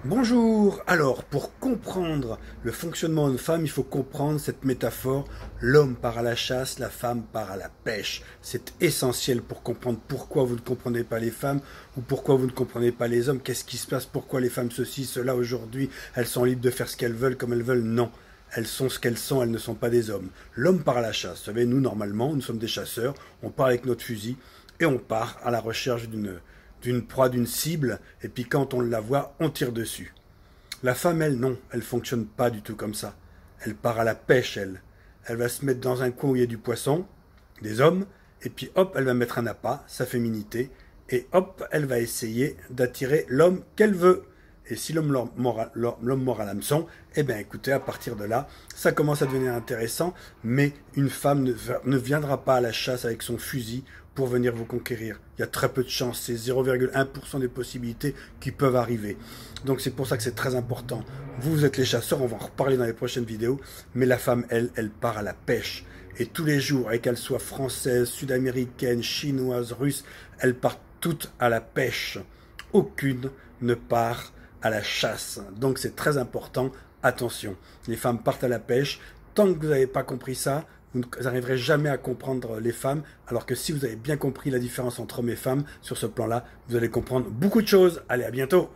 Bonjour. Alors, pour comprendre le fonctionnement d'une femme, il faut comprendre cette métaphore. L'homme part à la chasse, la femme part à la pêche. C'est essentiel pour comprendre pourquoi vous ne comprenez pas les femmes ou pourquoi vous ne comprenez pas les hommes. Qu'est-ce qui se passe? Pourquoi les femmes ceci, cela aujourd'hui? Elles sont libres de faire ce qu'elles veulent comme elles veulent? Non. Elles sont ce qu'elles sont, elles ne sont pas des hommes. L'homme part à la chasse. Vous savez, nous, normalement, nous sommes des chasseurs. On part avec notre fusil et on part à la recherche d'une proie, d'une cible, et puis quand on la voit, on tire dessus. La femme, elle, non, elle fonctionne pas du tout comme ça. Elle part à la pêche, elle. Elle va se mettre dans un coin où il y a du poisson, des hommes, et puis hop, elle va mettre un appât, sa féminité, et hop, elle va essayer d'attirer l'homme qu'elle veut. Et si l'homme mord à l'hameçon, eh bien écoutez, à partir de là, ça commence à devenir intéressant, mais une femme ne viendra pas à la chasse avec son fusil pour venir vous conquérir. Il y a très peu de chances, c'est 0,1% des possibilités qui peuvent arriver. Donc c'est pour ça que c'est très important. Vous êtes les chasseurs, on va en reparler dans les prochaines vidéos, mais la femme, elle part à la pêche. Et tous les jours, et qu'elle soit française, sud-américaine, chinoise, russe, elles partent toutes à la pêche. Aucune ne part à la chasse. Donc c'est très important. Attention, les femmes partent à la pêche. Tant que vous n'avez pas compris ça, vous n'arriverez jamais à comprendre les femmes. Alors que si vous avez bien compris la différence entre hommes et femmes sur ce plan-là, vous allez comprendre beaucoup de choses. Allez, à bientôt!